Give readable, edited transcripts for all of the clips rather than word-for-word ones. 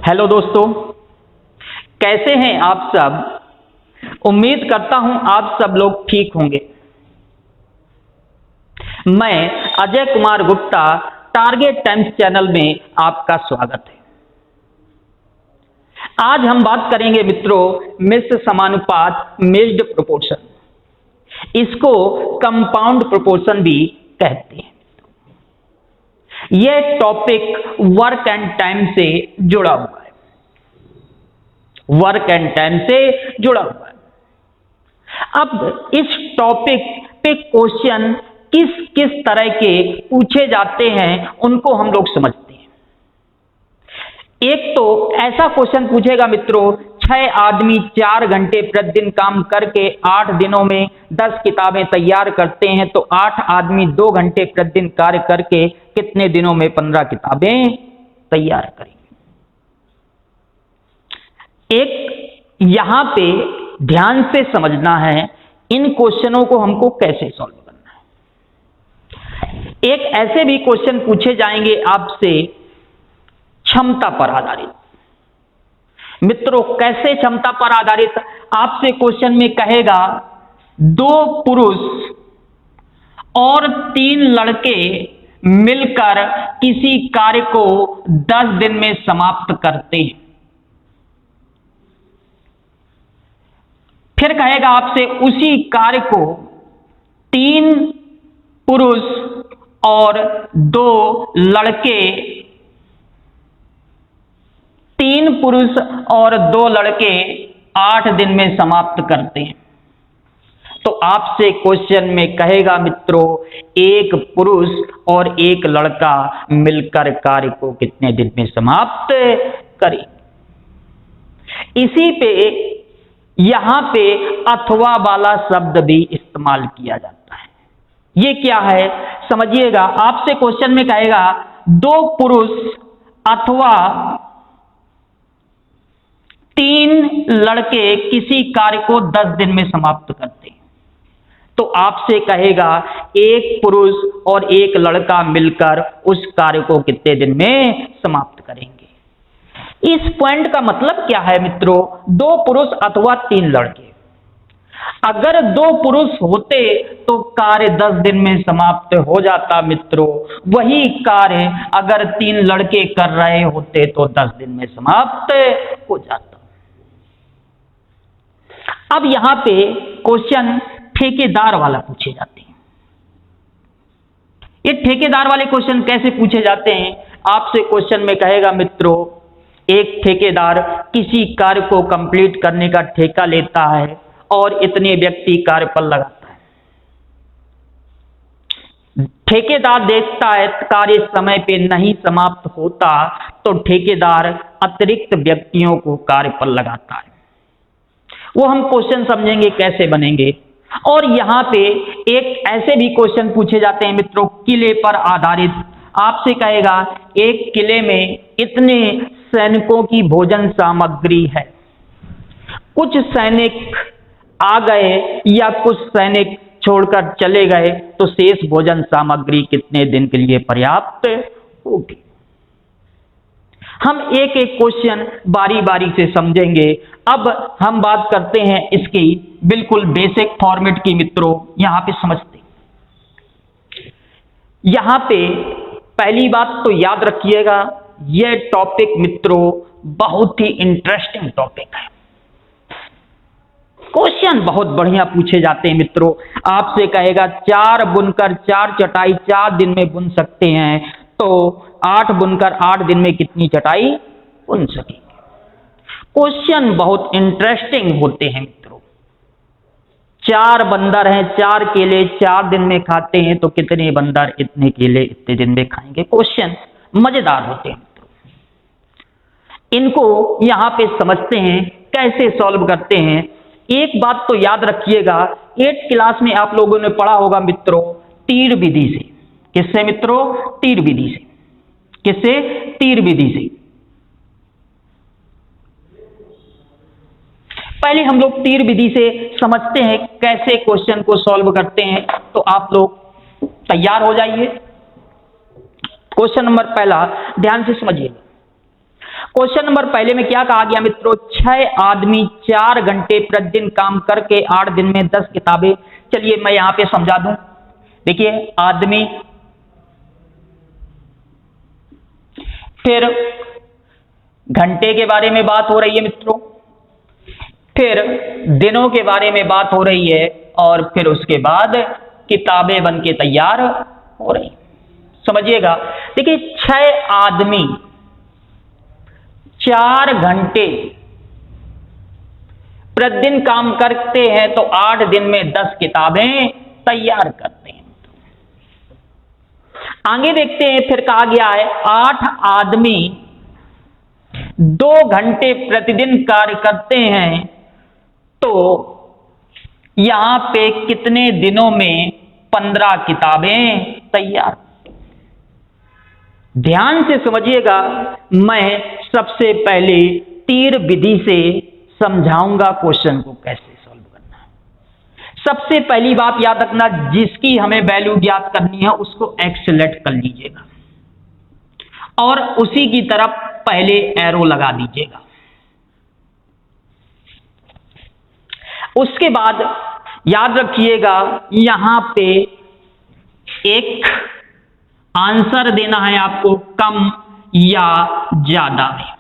Hello दोस्तों, कैसे हैं आप सब। उम्मीद करता हूं आप सब लोग ठीक होंगे। मैं Ajay Kumar Gupta, target times channel में आपका स्वागत है। आज हम बात करेंगे मित्रों मिश्र समानुपात, मिक्स्ड प्रोपोर्शन। इसको कंपाउंड प्रोपोर्शन भी कहते हैं। यह टॉपिक वर्क एंड टाइम से जुड़ा हुआ है। वर्क एंड टाइम से जुड़ा हुआ है। अब इस टॉपिक पे क्वेश्चन किस किस तरह के पूछे जाते हैं उनको हम लोग समझते हैं। एक तो ऐसा क्वेश्चन पूछेगा मित्रों, 6 आदमी 4 घंटे प्रतिदिन काम करके 8 दिनों में 10 किताबें तैयार करते हैं, तो 8 आदमी 2 घंटे प्रतिदिन कार्य करके कितने दिनों में 15 किताबें तैयार करेंगे। एक यहां पे ध्यान से समझना है, इन क्वेश्चनों को हमको कैसे सॉल्व करना है। एक ऐसे भी क्वेश्चन पूछे जाएंगे आपसे क्षमता पर आधारित। मित्रों कैसे क्षमता पर आधारित, आपसे क्वेश्चन में कहेगा 2 पुरुष और 3 लड़के मिलकर किसी कार्य को 10 दिन में समाप्त करते हैं। फिर कहेगा आपसे उसी कार्य को 3 पुरुष और 2 लड़के 3 पुरुष और 2 लड़के 8 दिन में समाप्त करते हैं। तो आपसे क्वेश्चन में कहेगा मित्रों, एक पुरुष और एक लड़का मिलकर कार्य को कितने दिन में समाप्त करें। इसी पे यहां पे अथवा वाला शब्द भी इस्तेमाल किया जाता है। ये क्या है समझिएगा। आपसे क्वेश्चन में कहेगा 2 पुरुष अथवा 3 लड़के किसी कार्य को 10 दिन में समाप्त करते हैं, तो आपसे कहेगा एक पुरुष और एक लड़का मिलकर उस कार्य को कितने दिन में समाप्त करेंगे। इस पॉइंट का मतलब क्या है मित्रों, 2 पुरुष अथवा 3 लड़के। अगर 2 पुरुष होते तो कार्य 10 दिन में समाप्त हो जाता मित्रों। वही कार्य अगर 3 लड़के कर रहे होते तो 10 दिन में समाप्त हो जाता। अब यहां पे क्वेश्चन ठेकेदार वाला पूछे जाते हैं। ये ठेकेदार वाले क्वेश्चन कैसे पूछे जाते हैं। आपसे क्वेश्चन में कहेगा मित्रों, एक ठेकेदार किसी कार्य को कंप्लीट करने का ठेका लेता है और इतने व्यक्ति कार्य पर लगाता है। ठेकेदार देखता है कार्य समय पे नहीं समाप्त होता तो ठेकेदार अतिरिक्त व्यक्तियों को कार्य पर लगाता है। वो हम क्वेश्चन समझेंगे कैसे बनेंगे। और यहां पे एक ऐसे भी क्वेश्चन पूछे जाते हैं मित्रों किले पर आधारित। आपसे कहेगा एक किले में इतने सैनिकों की भोजन सामग्री है, कुछ सैनिक आ गए या कुछ सैनिक छोड़कर चले गए, तो शेष भोजन सामग्री कितने दिन के लिए पर्याप्त होगी। हम एक एक क्वेश्चन बारी बारी से समझेंगे। अब हम बात करते हैं इसकी बिल्कुल बेसिक फॉर्मेट की मित्रों। यहां पे समझते, यहां पे पहली बात तो याद रखिएगा, यह टॉपिक मित्रों बहुत ही इंटरेस्टिंग टॉपिक है। क्वेश्चन बहुत बढ़िया पूछे जाते हैं मित्रों। आपसे कहेगा 4 बुनकर 4 चटाई 4 दिन में बुन सकते हैं, तो 8 बुनकर 8 दिन में कितनी चटाई बुन सकेंगे। क्वेश्चन बहुत इंटरेस्टिंग होते हैं मित्रों। 4 बंदर हैं, 4 केले 4 दिन में खाते हैं, तो कितने बंदर इतने केले इतने दिन में खाएंगे। क्वेश्चन मजेदार होते हैं मित्रों। इनको यहां पे समझते हैं कैसे सॉल्व करते हैं। एक बात तो याद रखिएगा, 8th क्लास में आप लोगों ने पढ़ा होगा मित्रों तीर विधि से। किससे मित्रों, तीर विधि से। किससे, तीर विधि से। पहले हम लोग तीर विधि से समझते हैं कैसे क्वेश्चन को सॉल्व करते हैं, तो आप लोग तैयार हो जाइए। क्वेश्चन नंबर पहला ध्यान से समझिए। क्वेश्चन नंबर पहले में क्या कहा गया मित्रों, 6 आदमी 4 घंटे प्रतिदिन काम करके 8 दिन में 10 किताबें। चलिए मैं यहां पे समझा दूं। देखिए आदमी, फिर घंटे के बारे में बात हो रही है मित्रों, फिर दिनों के बारे में बात हो रही है, और फिर उसके बाद किताबें बन के तैयार हो रही। समझिएगा, देखिए 6 आदमी 4 घंटे प्रतिदिन काम करते हैं तो 8 दिन में 10 किताबें तैयार करते हैं। आगे देखते हैं, फिर कहा गया है 8 आदमी 2 घंटे प्रतिदिन कार्य करते हैं तो यहां पे कितने दिनों में 15 किताबें तैयार। ध्यान से समझिएगा, मैं सबसे पहले तीर विधि से समझाऊंगा क्वेश्चन को कैसे सॉल्व करना है। सबसे पहली बात याद रखना, जिसकी हमें वैल्यू ज्ञात करनी है उसको एक्स सेलेक्ट कर लीजिएगा और उसी की तरफ पहले एरो लगा दीजिएगा। उसके बाद याद रखिएगा, यहां पे एक आंसर देना है आपको कम या ज्यादा में।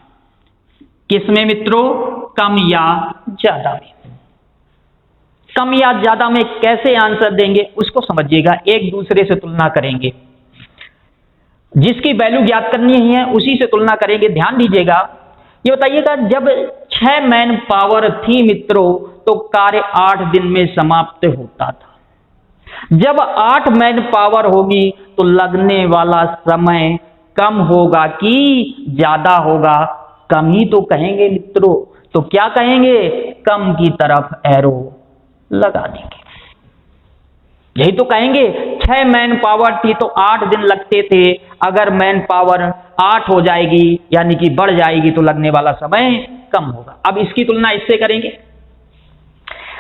किसमें मित्रों, कम या ज्यादा में। कम या ज्यादा में कैसे आंसर देंगे उसको समझिएगा, एक दूसरे से तुलना करेंगे। जिसकी वैल्यू ज्ञात करनी है उसी से तुलना करेंगे। ध्यान दीजिएगा, ये बताइएगा, जब 6 मैन पावर थी मित्रों तो कार्य 8 दिन में समाप्त होता था। जब 8 मैन पावर होगी तो लगने वाला समय कम होगा कि ज्यादा होगा? कम ही तो कहेंगे मित्रों। तो क्या कहेंगे, कम की तरफ एरो लगा देंगे। यही तो कहेंगे, 6 मैन पावर थी तो 8 दिन लगते थे। अगर मैन पावर 8 हो जाएगी यानी कि बढ़ जाएगी तो लगने वाला समय कम होगा। अब इसकी तुलना इससे करेंगे,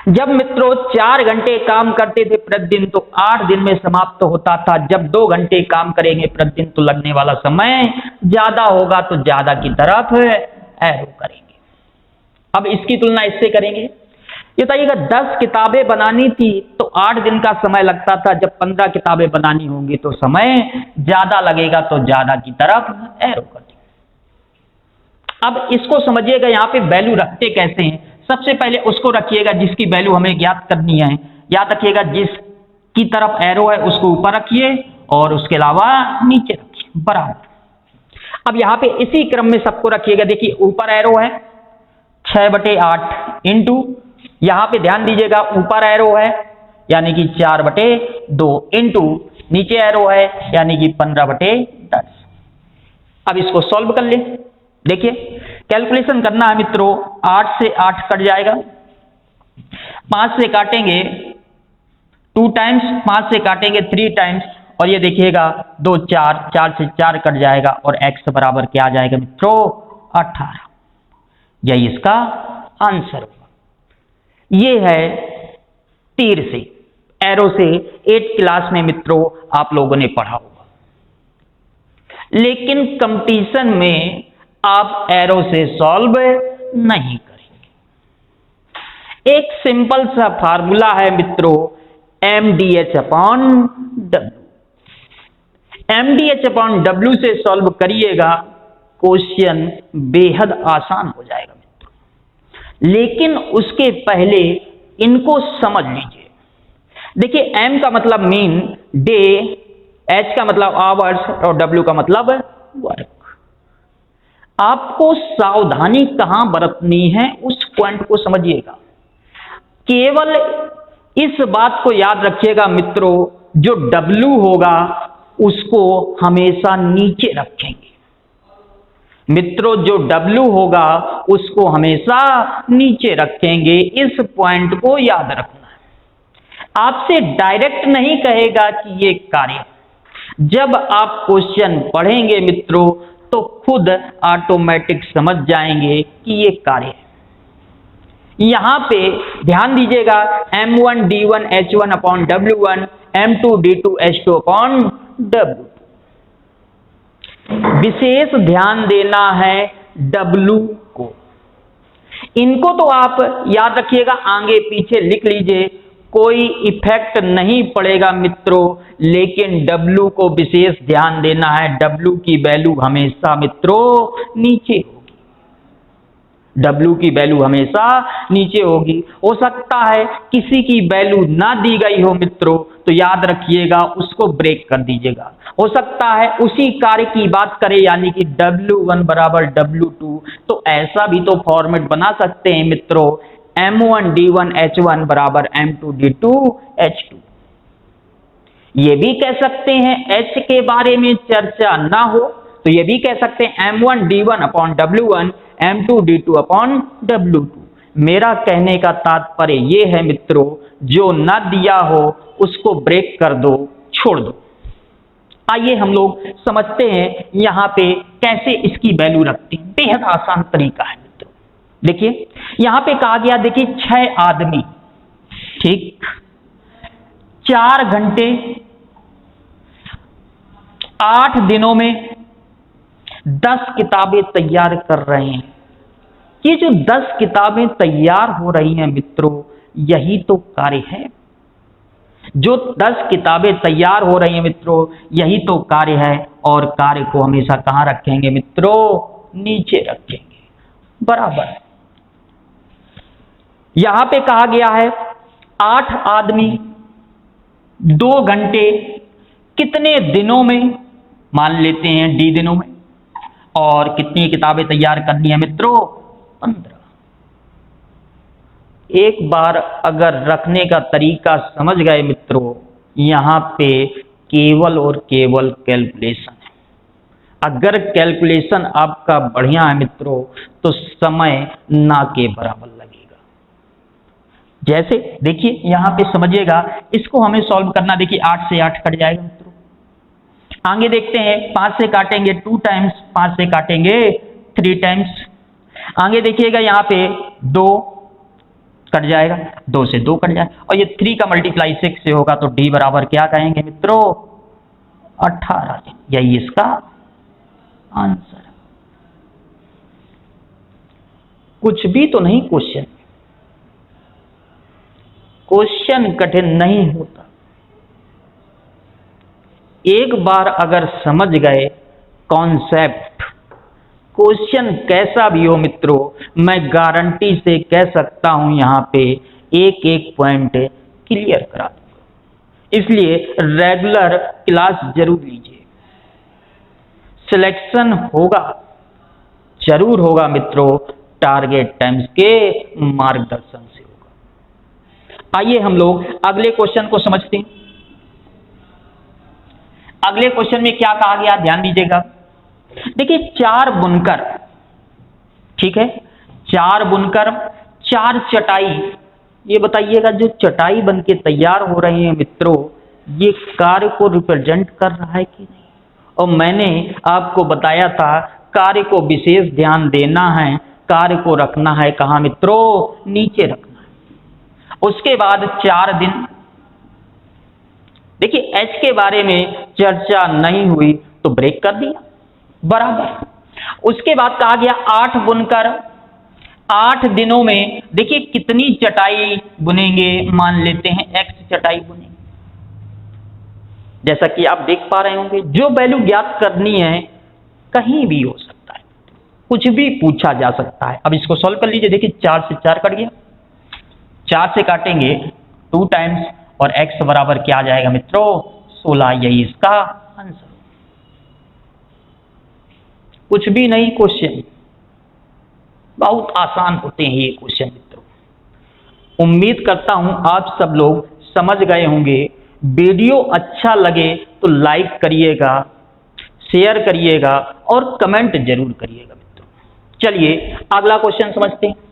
जब मित्रों 4 घंटे काम करते थे प्रतिदिन तो 8 दिन में समाप्त होता था। जब 2 घंटे काम करेंगे प्रतिदिन तो लगने वाला समय ज्यादा होगा, तो ज्यादा की तरफ एरो करेंगे। अब इसकी तुलना इससे करेंगे, ये बताइएगा 10 किताबें बनानी थी तो 8 दिन का समय लगता था। जब 15 किताबें बनानी होंगी तो समय ज्यादा लगेगा, तो ज्यादा की तरफ एरो कर देंगे। अब इसको समझिएगा, यहां पे वैल्यू रखते कैसे हैं। सबसे पहले उसको रखिएगा जिसकी वैल्यू हमें ज्ञात करनी है। याद रखिएगा, जिसकी तरफ एरो है उसको ऊपर रखिए और उसके अलावा नीचे रखिए, बराबर। अब यहां पे इसी क्रम में सबको रखिएगा। देखिए ऊपर एरो है 6/8 इंटू, यहां पे ध्यान दीजिएगा ऊपर एरो है यानी कि 4/2 इंटू नीचे एरो है यानी कि 15/10। अब इसको सॉल्व कर ले। देखिए कैलकुलेशन करना है मित्रों, 8 से 8 कट जाएगा, 5 से काटेंगे 2 टाइम्स, 5 से काटेंगे 3 टाइम्स, और ये देखिएगा 2 4, 4 से 4 कट जाएगा और x बराबर क्या आ जाएगा मित्रों, 18। यही इसका आंसर होगा। ये है तीर से, एरो से 8th क्लास में मित्रों आप लोगों ने पढ़ा होगा। लेकिन कंपटीशन में आप एरो से सॉल्व नहीं करेंगे। एक सिंपल सा फार्मूला है मित्रों, MDH/W। MDH/W से सॉल्व करिएगा, क्वेश्चन बेहद आसान हो जाएगा मित्रों। लेकिन उसके पहले इनको समझ लीजिए। देखिए M का मतलब मीन, डे, H का मतलब आवर्स और W का मतलब वर्क। आपको सावधानी कहां बरतनी है उस पॉइंट को समझिएगा। केवल इस बात को याद रखिएगा मित्रों, जो W होगा उसको हमेशा नीचे रखेंगे। मित्रों जो W होगा उसको हमेशा नीचे रखेंगे। इस पॉइंट को याद रखना है। आपसे डायरेक्ट नहीं कहेगा कि ये कार्य। जब आप क्वेश्चन पढ़ेंगे मित्रों तो खुद ऑटोमेटिक समझ जाएंगे कि ये कार्य है। यहां पे ध्यान दीजिएगा, M1 D1 H1/W1, M2 D2 H2/W2। विशेष ध्यान देना है W को। इनको तो आप याद रखिएगा, आगे पीछे लिख लीजिए, कोई इफेक्ट नहीं पड़ेगा मित्रों, लेकिन W को विशेष ध्यान देना है। W की वैल्यू हमेशा मित्रों नीचे, W की वैल्यू हमेशा नीचे होगी। हो सकता है किसी की वैल्यू ना दी गई हो मित्रों, तो याद रखिएगा उसको ब्रेक कर दीजिएगा। हो सकता है उसी कार्य की बात करें, यानी कि W1 बराबर W2, तो ऐसा भी तो फॉर्मेट बना सकते हैं मित्रों, M1D1H1 बराबर M2D2H2। ये भी कह सकते हैं H के बारे में चर्चा ना हो तो ये भी कह सकते हैं M1D1 upon W1 M2D2 upon W2। मेरा कहने का तात्पर्य ये है मित्रों, जो ना दिया हो उसको ब्रेक कर दो, छोड़ दो। आइए हम लोग समझते हैं यहाँ पे कैसे इसकी वैल्यू रखते हैं। बेहद आसान तरीका है मित्रों। देखिए यहाँ पे कहा गया, देखिए 6 आदमी, ठीक, 4 घंटे 8 दिनों में 10 किताबें तैयार कर रहे हैं। ये जो 10 किताबें तैयार हो रही हैं मित्रों, यही तो कार्य है। जो 10 किताबें तैयार हो रही हैं मित्रों, यही तो कार्य है। और कार्य को हमेशा कहां रखेंगे मित्रों? नीचे रखेंगे, बराबर। यहां पे कहा गया है 8 आदमी 2 घंटे कितने दिनों में, मान लेते हैं D दिनों में, और कितनी किताबें तैयार करनी है मित्रों? 15। एक बार अगर रखने का तरीका समझ गए मित्रों, यहां पे केवल और केवल कैलकुलेशन है। अगर कैलकुलेशन आपका बढ़िया है मित्रों, तो समय ना के बराबर लगेगा। जैसे देखिए यहां पे समझिएगा, इसको हमें सॉल्व करना। देखिए 8 से 8 कट जाएगा मित्रों। आगे देखते हैं, 5 से काटेंगे 2 टाइम्स, 5 से काटेंगे 3 टाइम्स। आगे देखिएगा यहाँ पे 2 कट जाएगा, 2 से 2 कट जाएगा, और ये 3 का मल्टीप्लाई 6 से होगा, तो D बराबर क्या कहेंगे मित्रों? 18। यही इसका आंसर। कुछ भी तो नहीं क्वेश्चन, क्वेश्चन कठिन नहीं होता। एक बार अगर समझ गए कॉन्सेप्ट, क्वेश्चन कैसा भी हो मित्रों, मैं गारंटी से कह सकता हूं यहां पे एक एक पॉइंट क्लियर करा दूंगा। इसलिए रेगुलर क्लास जरूर लीजिए। सिलेक्शन होगा, जरूर होगा मित्रों, टारगेट टाइम्स के मार्गदर्शन से होगा। आइए हम लोग अगले क्वेश्चन को समझते हैं। अगले क्वेश्चन में क्या कहा गया, ध्यान दीजिएगा। देखिए 4 बुनकर, ठीक है, 4 बुनकर 4 चटाई। ये बताइएगा, जो चटाई बन के तैयार हो रही है मित्रों, ये कार्य को रिप्रेजेंट कर रहा है कि नहीं? और मैंने आपको बताया था कार्य को विशेष ध्यान देना है, कार्य को रखना है कहां मित्रों? नीचे रखना है। उसके बाद 4 दिन, देखिए H के बारे में चर्चा नहीं हुई तो ब्रेक कर दिया, बराबर। उसके बाद कहा गया 8 बुनकर 8 दिनों में, देखिए कितनी चटाई बुनेंगे, मान लेते हैं X चटाई बुनेंगे। जैसा कि आप देख पा रहे होंगे, जो वैल्यू ज्ञात करनी है कहीं भी हो सकता है, कुछ भी पूछा जा सकता है। अब इसको सॉल्व कर लीजिए। देखिए 4 से 4 कट गया, 4 से काटेंगे 2 टाइम्स, और X बराबर क्या आ जाएगा मित्रों? 16। यही इसका आंसर। कुछ भी नहीं क्वेश्चन, बहुत आसान होते हैं ये क्वेश्चन मित्रों। उम्मीद करता हूं आप सब लोग समझ गए होंगे। वीडियो अच्छा लगे तो लाइक करिएगा, शेयर करिएगा और कमेंट जरूर करिएगा मित्रों। चलिए अगला क्वेश्चन समझते हैं।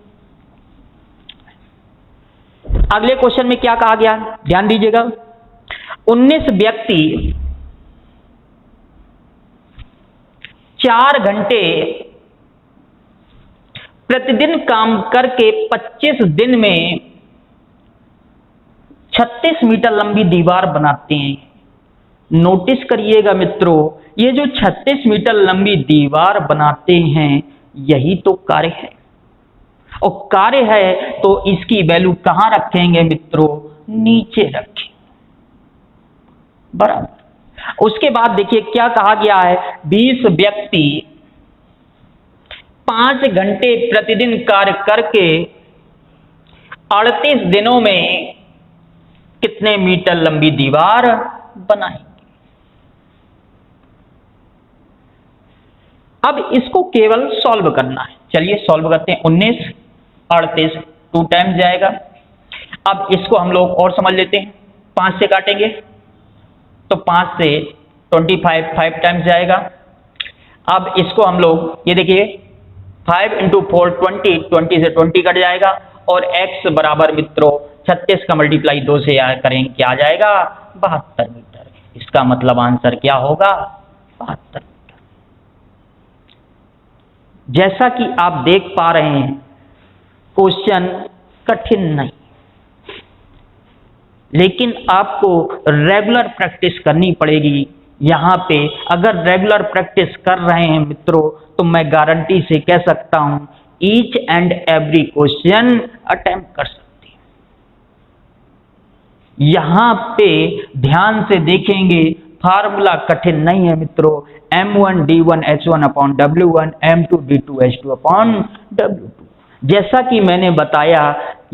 अगले क्वेश्चन में क्या कहा गया, ध्यान दीजिएगा। 19 व्यक्ति 4 घंटे प्रतिदिन काम करके 25 दिन में 36 मीटर लंबी दीवार बनाते हैं। नोटिस करिएगा मित्रों, ये जो 36 मीटर लंबी दीवार बनाते हैं, यही तो कार्य है, और कार्य है तो इसकी वैल्यू कहां रखेंगे मित्रों? नीचे रखें, बराबर। उसके बाद देखिए क्या कहा गया है, 20 व्यक्ति 5 घंटे प्रतिदिन कार्य करके 38 दिनों में कितने मीटर लंबी दीवार बनाएंगे? अब इसको केवल सॉल्व करना है। चलिए सॉल्व करते हैं। 19 38 2 टाइम्स जाएगा। अब इसको हम लोग और समझ लेते हैं, 5 से काटेंगे तो 5 से 25 5 टाइम्स जाएगा। अब इसको हम लोग ये देखिए 5 × 4 20, 20 से 20 कट जाएगा, और x बराबर मित्रों 36 का मल्टीप्लाई 2 से करेंगे, क्या आ जाएगा? 72 मीटर। इसका मतलब आंसर क्या होगा? 72 मीटर। जैसा कि आप देख पा रहे हैं, क्वेश्चन कठिन नहीं, लेकिन आपको रेगुलर प्रैक्टिस करनी पड़ेगी। यहाँ पे अगर रेगुलर प्रैक्टिस कर रहे हैं मित्रों, तो मैं गारंटी से कह सकता हूं each and every question attempt कर सकते हैं। यहाँ पे ध्यान से देखेंगे, फार्मूला कठिन नहीं है मित्रों। M1 D1 H1 upon W1, M2 D2 H2 upon W2। जैसा कि मैंने बताया,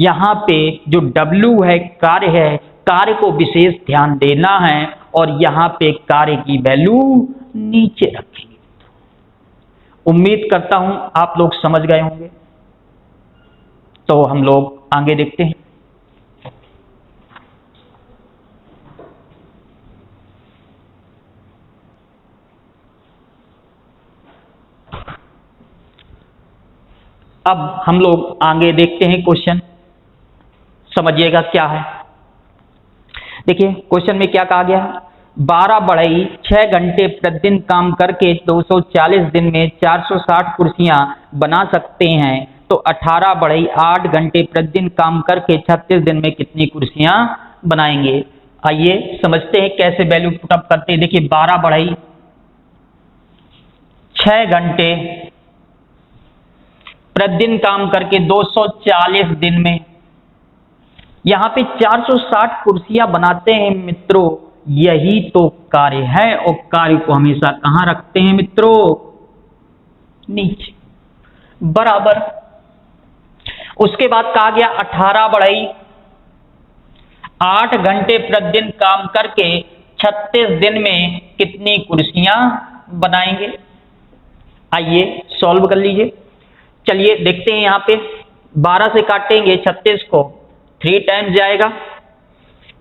यहाँ पे जो W है कार्य है, कार्य को विशेष ध्यान देना है, और यहाँ पे कार्य की वैल्यू नीचे रखेंगे। उम्मीद करता हूं आप लोग समझ गए होंगे। तो हम लोग आगे देखते हैं। अब हम लोग आगे देखते हैं क्वेश्चन, समझिएगा क्या है। देखिए क्वेश्चन में क्या कहा गया है, 12 बढ़ई 6 घंटे प्रतिदिन काम करके 240 दिन में 460 कुर्सियां बना सकते हैं, तो 18 बढ़ई 8 घंटे प्रतिदिन काम करके 36 दिन में कितनी कुर्सियां बनाएंगे? आइए समझते हैं कैसे वैल्यू पुटअप करते हैं। देखिए 12 बढ़ई 6 घंटे प्रतिदिन काम करके 240 दिन में, यहां पे 460 कुर्सियां बनाते हैं मित्रों, यही तो कार्य है, और कार्य को हमेशा कहां रखते हैं मित्रों? नीचे, बराबर। उसके बाद कहा गया 18 बढ़ई 8 घंटे प्रतिदिन काम करके 36 दिन में कितनी कुर्सियां बनाएंगे? आइए सॉल्व कर लीजिए। चलिए देखते हैं, यहां पे 12 से काटेंगे 36 को 3 टाइम्स जाएगा,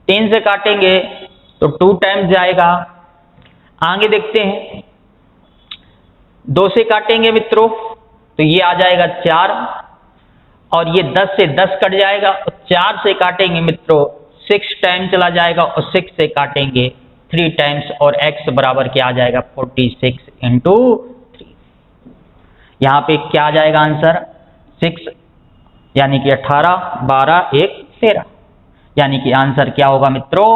3 से काटेंगे तो 2 टाइम्स जाएगा। आगे देखते हैं, 2 से काटेंगे मित्रों तो ये आ जाएगा 4, और ये 10 से 10 कट जाएगा, और 4 से काटेंगे मित्रों 6 टाइम चला जाएगा, और 6 से काटेंगे 3 टाइम्स, और x बराबर क्या आ जाएगा? 46 × 3। यहाँ पे क्या आ जाएगा आंसर? 6 यानी कि 18, 12, 1, 13, यानी कि आंसर क्या होगा मित्रों?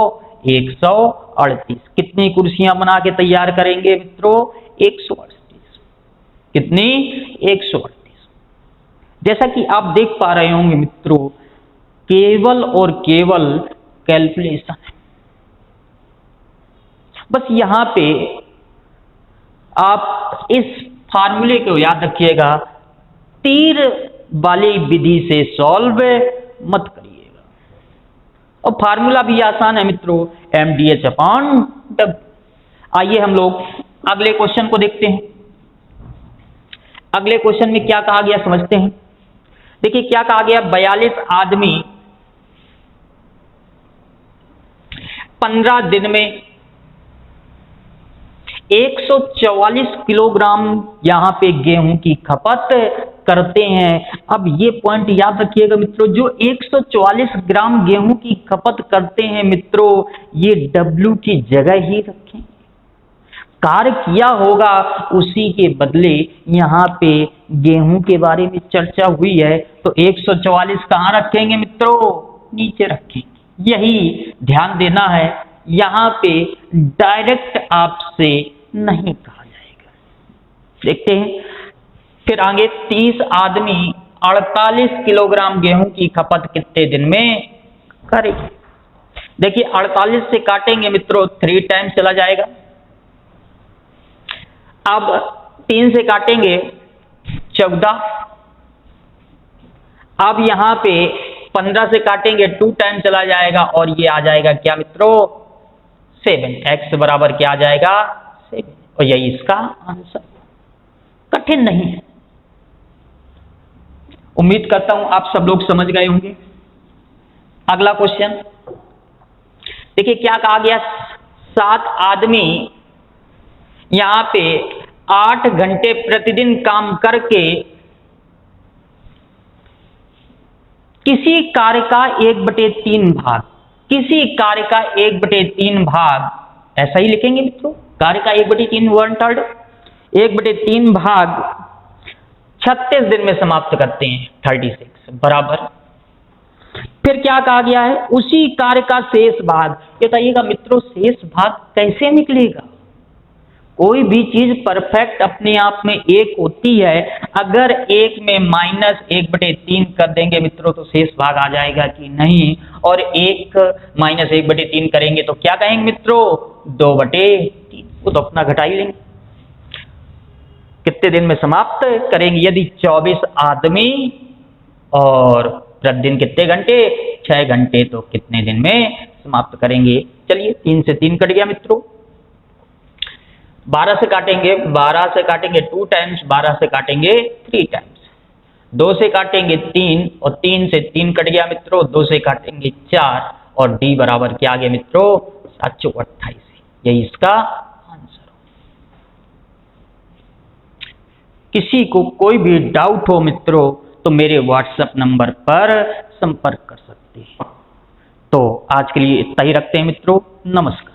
138। कितनी कुर्सियां बना के तैयार करेंगे मित्रों? 138। कितनी? 138। जैसा कि आप देख पा रहे होंगे मित्रों, केवल और केवल कैलकुलेशन है। बस यहां पे आप इस फार्मूले को याद रखिएगा, तीर वाली विधि से सॉल्व मत करिएगा। और फार्मूला भी आसान है मित्रों, MDH अपॉन W। आइए हम लोग अगले क्वेश्चन को देखते हैं। अगले क्वेश्चन में क्या कहा गया समझते हैं। देखिए क्या कहा गया, 42 आदमी 15 दिन में 144 किलोग्राम यहां पे गेहूं की खपत करते हैं। अब ये पॉइंट याद रखिएगा मित्रों, जो 144 ग्राम गेहूं की खपत करते हैं मित्रों, ये W की जगह ही रखें। कार्य किया होगा उसी के बदले यहाँ पे गेहूं के बारे में चर्चा हुई है, तो 144 कहाँ रखेंगे मित्रों? नीचे रखेंगे। यही ध्यान देना है, यहाँ पे डायरेक्ट आपसे नहीं कहा जाएगा। देखते हैं फिर आगे 30 आदमी 48 किलोग्राम गेहूं की खपत कितने दिन में करेगी। देखिए 48 से काटेंगे मित्रों 3 टाइम चला जाएगा। अब 3 से काटेंगे 14। अब यहां पे 15 से काटेंगे 2 टाइम चला जाएगा और ये आ जाएगा क्या मित्रों 7। x बराबर क्या आ जाएगा 7 और यही इसका आंसर। कठिन नहीं है। उम्मीद करता हूं आप सब लोग समझ गए होंगे। अगला क्वेश्चन देखिए क्या कहा गया। 7 आदमी यहां पे 8 घंटे प्रतिदिन काम करके किसी कार्य का 1/3 भाग, किसी कार्य का 1/3 भाग, ऐसा ही लिखेंगे मित्रों, कार्य का 1/3 1/3, 1/3 भाग 36 दिन में समाप्त करते हैं 36 बराबर। फिर क्या कहा गया है उसी कार्य का शेष भाग। बताइएगा मित्रों शेष भाग कैसे निकलेगा। कोई भी चीज परफेक्ट अपने आप में एक होती है, अगर एक में -1/3 कर देंगे मित्रों तो शेष भाग आ जाएगा कि नहीं, और एक -1/3 करेंगे तो क्या कहेंगे मित्रों 2/3, वो तो अपना घटा ही लेंगे। कितने दिन में समाप्त करेंगे। यदि 24 आदमी और प्रतिदिन कितने घंटे 6 घंटे तो कितने दिन में समाप्त करेंगे। चलिए 3 से 3 कट गया मित्रों। 12 से काटेंगे 2 टाइम्स, 12 से काटेंगे 3 टाइम्स, 2 से काटेंगे 3 और 3 से 3 कट गया मित्रों, 2 से काटेंगे 4 और डी बराबर क्या आ गया मित्रों 728। यही इसका आंसर हो। किसी को कोई भी डाउट हो मित्रों तो मेरे व्हाट्सएप नंबर पर संपर्क कर सकते हैं। तो आज के लिए इतना ही रखते हैं मित्रों। नमस्कार।